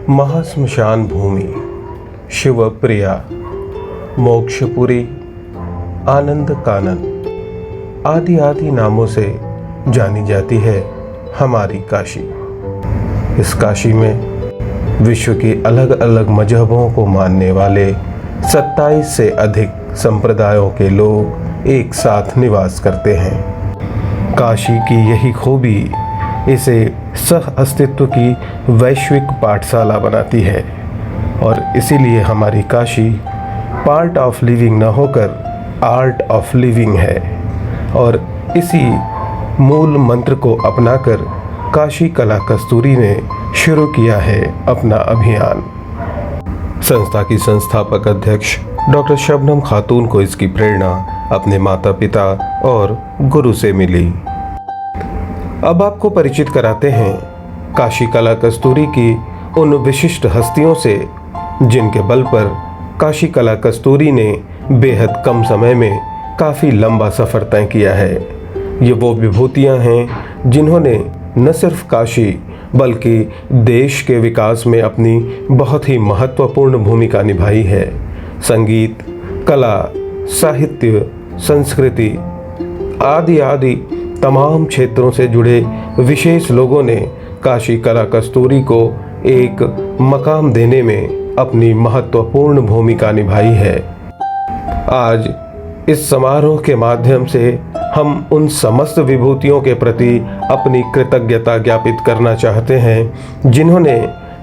महाश्मशान भूमि, शिवप्रिया, मोक्षपुरी, आनंद कानन आदि आदि नामों से जानी जाती है हमारी काशी। इस काशी में विश्व के अलग अलग मजहबों को मानने वाले 27 से अधिक संप्रदायों के लोग एक साथ निवास करते हैं। काशी की यही खूबी इसे सह अस्तित्व की वैश्विक पाठशाला बनाती है और इसीलिए हमारी काशी पार्ट ऑफ लिविंग न होकर आर्ट ऑफ लिविंग है। और इसी मूल मंत्र को अपनाकर काशी कला कस्तूरी ने शुरू किया है अपना अभियान। संस्था की संस्थापक अध्यक्ष डॉक्टर शबनम खातून को इसकी प्रेरणा अपने माता पिता और गुरु से मिली। अब आपको परिचित कराते हैं काशी कला कस्तूरी की उन विशिष्ट हस्तियों से जिनके बल पर काशी कला कस्तूरी ने बेहद कम समय में काफ़ी लंबा सफ़र तय किया है। ये वो विभूतियाँ हैं जिन्होंने न सिर्फ काशी बल्कि देश के विकास में अपनी बहुत ही महत्वपूर्ण भूमिका निभाई है। संगीत, कला, साहित्य, संस्कृति आदि आदि तमाम क्षेत्रों से जुड़े विशेष लोगों ने काशी कला कस्तूरी को एक मकाम देने में अपनी महत्वपूर्ण भूमिका निभाई है। आज इस समारोह के माध्यम से हम उन समस्त विभूतियों के प्रति अपनी कृतज्ञता ज्ञापित करना चाहते हैं जिन्होंने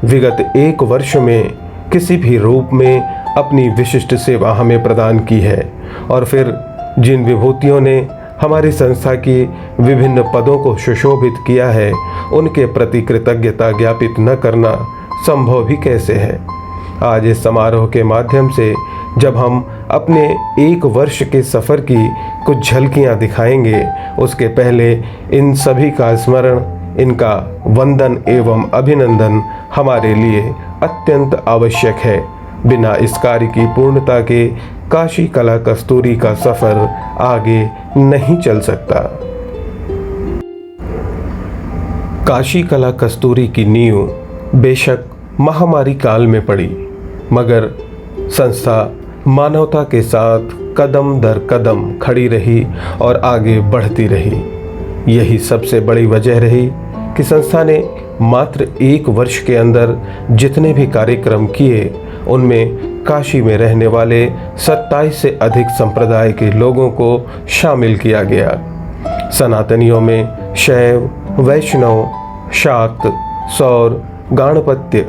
विगत 1 वर्ष में किसी भी रूप में अपनी विशिष्ट सेवा हमें प्रदान की है। और फिर जिन विभूतियों ने हमारी संस्था की विभिन्न पदों को सुशोभित किया है, उनके प्रति कृतज्ञता ज्ञापित न करना संभव भी कैसे है। आज इस समारोह के माध्यम से जब हम अपने 1 वर्ष के सफ़र की कुछ झलकियां दिखाएंगे, उसके पहले इन सभी का स्मरण, इनका वंदन एवं अभिनंदन हमारे लिए अत्यंत आवश्यक है। बिना इस कार्य की पूर्णता के काशी कला कस्तूरी का सफ़र आगे नहीं चल सकता। काशी कला कस्तूरी की नींव बेशक महामारी काल में पड़ी, मगर संस्था मानवता के साथ कदम दर कदम खड़ी रही और आगे बढ़ती रही। यही सबसे बड़ी वजह रही कि संस्था ने मात्र 1 वर्ष के अंदर जितने भी कार्यक्रम किए, उनमें काशी में रहने वाले 27 से अधिक संप्रदाय के लोगों को शामिल किया गया। सनातनियों में शैव, वैष्णव, शाक्त, सौर, गाणपत्य,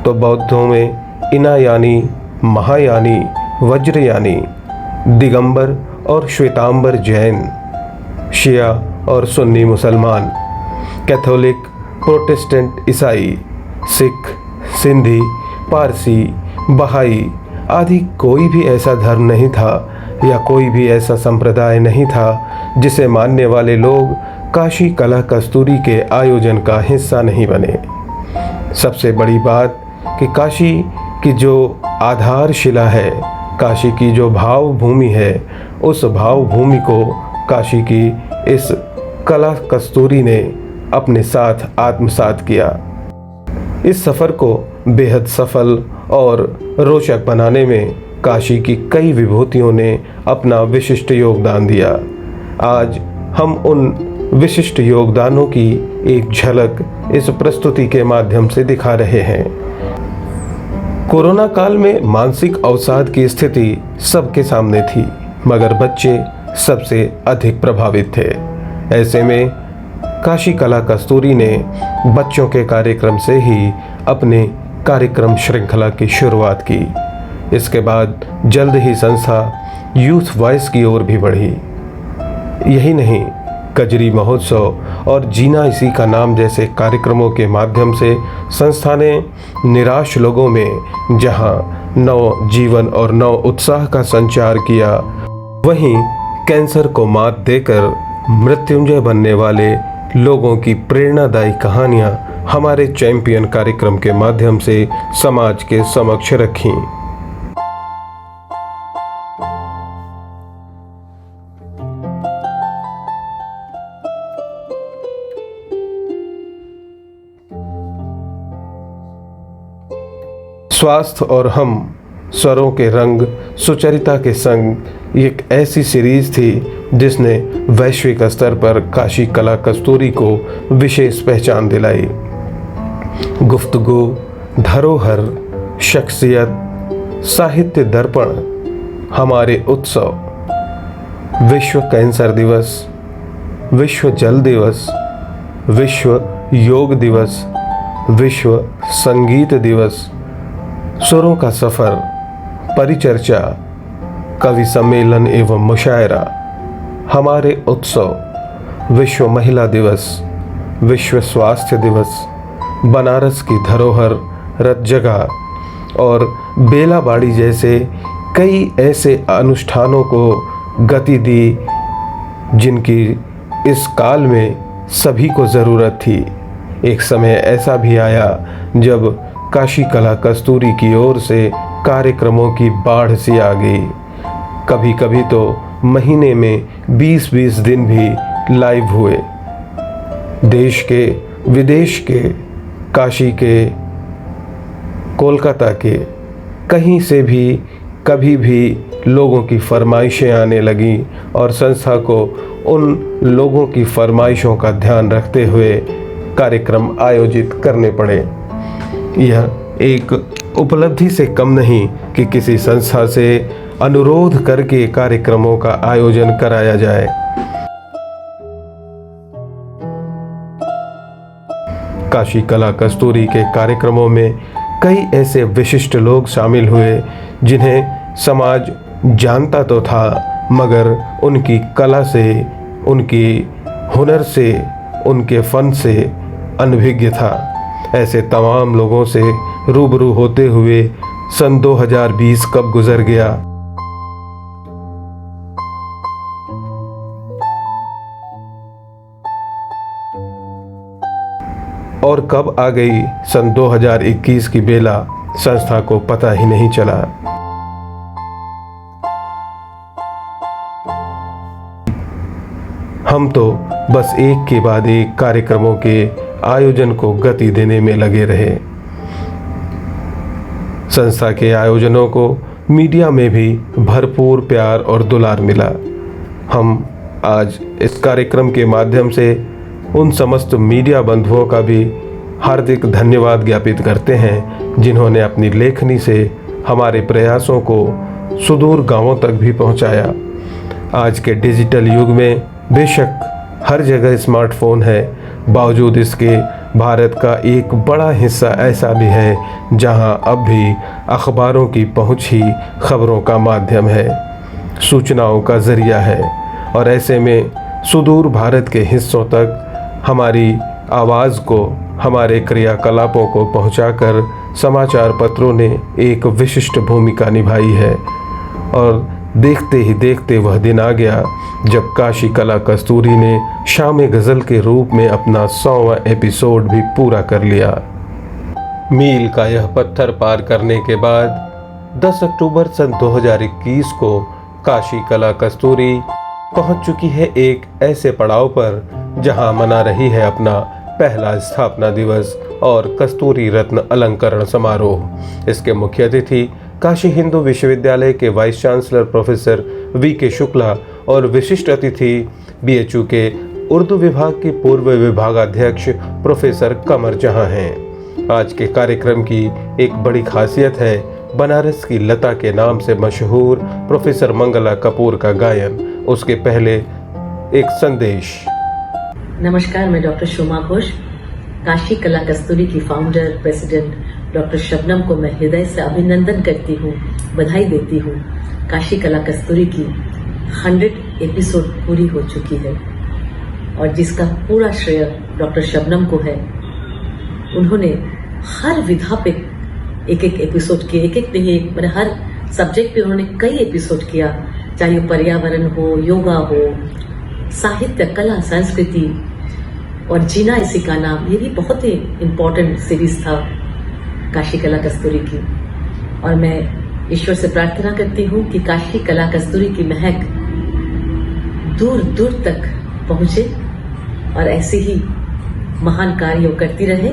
तो बौद्धों में इनायानी, महायानी, वज्रयानी, दिगंबर और श्वेतांबर जैन, शिया और सुन्नी मुसलमान, कैथोलिक, प्रोटेस्टेंट ईसाई, सिख, सिंधी, पारसी, बहाई आदि कोई भी ऐसा धर्म नहीं था या कोई भी ऐसा संप्रदाय नहीं था जिसे मानने वाले लोग काशी कला कस्तूरी के आयोजन का हिस्सा नहीं बने। सबसे बड़ी बात कि काशी की जो आधारशिला है, काशी की जो भाव भूमि है, उस भाव भूमि को काशी की इस कला कस्तूरी ने अपने साथ आत्मसात किया। इस सफ़र को बेहद सफल और रोचक बनाने में काशी की कई विभूतियों ने अपना विशिष्ट योगदान दिया। आज हम उन विशिष्ट योगदानों की एक झलक इस प्रस्तुति के माध्यम से दिखा रहे हैं। कोरोना काल में मानसिक अवसाद की स्थिति सबके सामने थी, मगर बच्चे सबसे अधिक प्रभावित थे। ऐसे में काशी कला कस्तूरी ने बच्चों के कार्यक्रम से ही अपने कार्यक्रम श्रृंखला की शुरुआत की। इसके बाद जल्द ही संस्था यूथ वॉइस की ओर भी बढ़ी। यही नहीं, कजरी महोत्सव और जीना इसी का नाम जैसे कार्यक्रमों के माध्यम से संस्था ने निराश लोगों में जहां नव जीवन और नव उत्साह का संचार किया, वहीं कैंसर को मात देकर मृत्युंजय बनने वाले लोगों की प्रेरणादायी कहानियां हमारे चैंपियन कार्यक्रम के माध्यम से समाज के समक्ष रखीं। स्वास्थ्य और हम स्वरों के रंग सुचरिता के संग एक ऐसी सीरीज थी जिसने वैश्विक स्तर पर काशी कला कस्तूरी को विशेष पहचान दिलाई। गुफ्तगू, धरोहर, शख्सियत, साहित्य दर्पण, हमारे उत्सव, विश्व कैंसर दिवस, विश्व जल दिवस, विश्व योग दिवस, विश्व संगीत दिवस, सुरों का सफर, परिचर्चा, कवि सम्मेलन एवं मुशायरा, हमारे उत्सव, विश्व महिला दिवस, विश्व स्वास्थ्य दिवस, बनारस की धरोहर, रथ जगह और बेलाबाड़ी जैसे कई ऐसे अनुष्ठानों को गति दी जिनकी इस काल में सभी को ज़रूरत थी। एक समय ऐसा भी आया जब काशी कला कस्तूरी की ओर से कार्यक्रमों की बाढ़ सी आ गई। कभी कभी तो महीने में 20-20 दिन भी लाइव हुए। देश के, विदेश के, काशी के, कोलकाता के, कहीं से भी कभी भी लोगों की फरमाइशें आने लगीं और संस्था को उन लोगों की फरमाइशों का ध्यान रखते हुए कार्यक्रम आयोजित करने पड़े। यह एक उपलब्धि से कम नहीं कि किसी संस्था से अनुरोध करके कार्यक्रमों का आयोजन कराया जाए। काशी कला कस्तूरी के कार्यक्रमों में कई ऐसे विशिष्ट लोग शामिल हुए जिन्हें समाज जानता तो था मगर उनकी कला से, उनकी हुनर से, उनके फन से अनभिज्ञ था। ऐसे तमाम लोगों से रूबरू होते हुए सन 2020 कब गुजर गया और कब आ गई सन 2021 की बेला, संस्था को पता ही नहीं चला। हम तो बस एक के बाद एक कार्यक्रमों के आयोजन को गति देने में लगे रहे। संस्था के आयोजनों को मीडिया में भी भरपूर प्यार और दुलार मिला। हम आज इस कार्यक्रम के माध्यम से उन समस्त मीडिया बंधुओं का भी हार्दिक धन्यवाद ज्ञापित करते हैं जिन्होंने अपनी लेखनी से हमारे प्रयासों को सुदूर गांवों तक भी पहुंचाया। आज के डिजिटल युग में बेशक हर जगह स्मार्टफोन है, बावजूद इसके भारत का एक बड़ा हिस्सा ऐसा भी है जहां अब भी अखबारों की पहुंच ही खबरों का माध्यम है, सूचनाओं का जरिया है। और ऐसे में सुदूर भारत के हिस्सों तक हमारी आवाज़ को, हमारे क्रियाकलापों को पहुंचाकर समाचार पत्रों ने एक विशिष्ट भूमिका निभाई है। और देखते ही देखते वह दिन आ गया जब काशी कला कस्तूरी ने शाम गज़ल के रूप में अपना 100वां एपिसोड भी पूरा कर लिया। मील का यह पत्थर पार करने के बाद 10 अक्टूबर सन 2021 को काशी कला कस्तूरी पहुंच चुकी है एक ऐसे पड़ाव पर जहां मना रही है अपना पहला स्थापना दिवस और कस्तूरी रत्न अलंकरण समारोह। इसके मुख्य अतिथि काशी हिंदू विश्वविद्यालय के vice chancellor professor VK. Shukla और विशिष्ट अतिथि BHU के उर्दू विभाग के पूर्व विभागाध्यक्ष प्रोफेसर कमर जहां हैं। आज के कार्यक्रम की एक बड़ी खासियत है बनारस की लता के नाम से मशहूर प्रोफेसर मंगला कपूर का गायन। उसके पहले एक संदेश। नमस्कार, मैं डॉक्टर शोमा घोष, काशी कला कस्तूरी की फाउंडर प्रेसिडेंट डॉक्टर शबनम को मैं हृदय से अभिनंदन करती हूँ, बधाई देती हूँ। काशी कला कस्तूरी की 100 एपिसोड पूरी हो चुकी है और जिसका पूरा श्रेय डॉक्टर शबनम को है। उन्होंने हर विधा पे एक एपिसोड किए, एक नहीं, मैंने हर सब्जेक्ट पे उन्होंने कई एपिसोड किया, चाहे वो पर्यावरण हो, योगा हो, साहित्य, कला, संस्कृति और जीना इसी का नाम। ये भी बहुत ही इम्पोर्टेंट सीरीज था काशी कला कस्तूरी की। और मैं ईश्वर से प्रार्थना करती हूँ कि काशी कला कस्तूरी की महक दूर दूर तक पहुंचे और ऐसे ही महान कार्य करती रहे।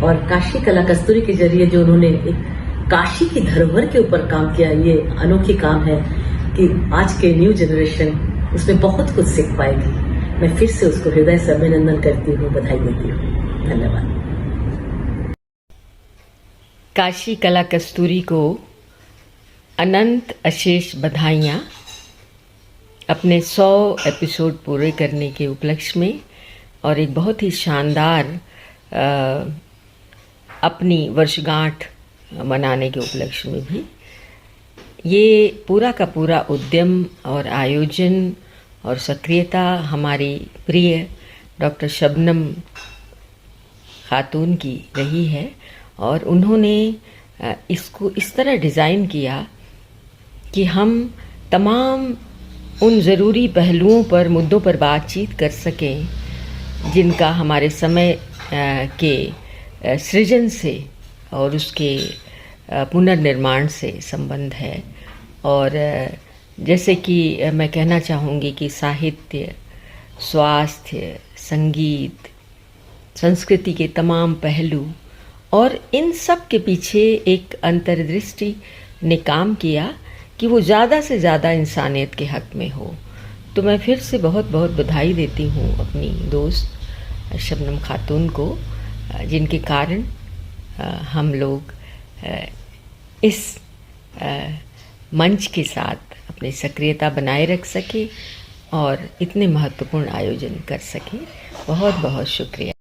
और काशी कला कस्तूरी के जरिए जो उन्होंने एक काशी की धरोहर के ऊपर काम किया, ये अनोखी काम है कि आज के न्यू जनरेशन उसमें बहुत कुछ सीख पाएगी। मैं फिर से उसको हृदय से अभिनंदन करती हूँ, बधाई देती हूँ। धन्यवाद। काशी कला कस्तूरी को अनंत अशेष बधाइयाँ अपने 100 एपिसोड पूरे करने के उपलक्ष्य में और एक बहुत ही शानदार अपनी वर्षगांठ मनाने के उपलक्ष्य में भी। ये पूरा का पूरा उद्यम और आयोजन और सक्रियता हमारी प्रिय डॉक्टर शबनम खातून की रही है और उन्होंने इसको इस तरह डिज़ाइन किया कि हम तमाम उन ज़रूरी पहलुओं पर, मुद्दों पर बातचीत कर सकें जिनका हमारे समय के सृजन से और उसके पुनर्निर्माण से संबंध है। और जैसे कि मैं कहना चाहूँगी कि साहित्य, स्वास्थ्य, संगीत, संस्कृति के तमाम पहलू और इन सब के पीछे एक अंतर्दृष्टि ने काम किया कि वो ज़्यादा से ज़्यादा इंसानियत के हक़ में हो। तो मैं फिर से बहुत बहुत बधाई देती हूँ अपनी दोस्त शबनम खातून को, जिनके कारण हम लोग इस मंच के साथ अपनी सक्रियता बनाए रख सके और इतने महत्वपूर्ण आयोजन कर सके। बहुत बहुत शुक्रिया।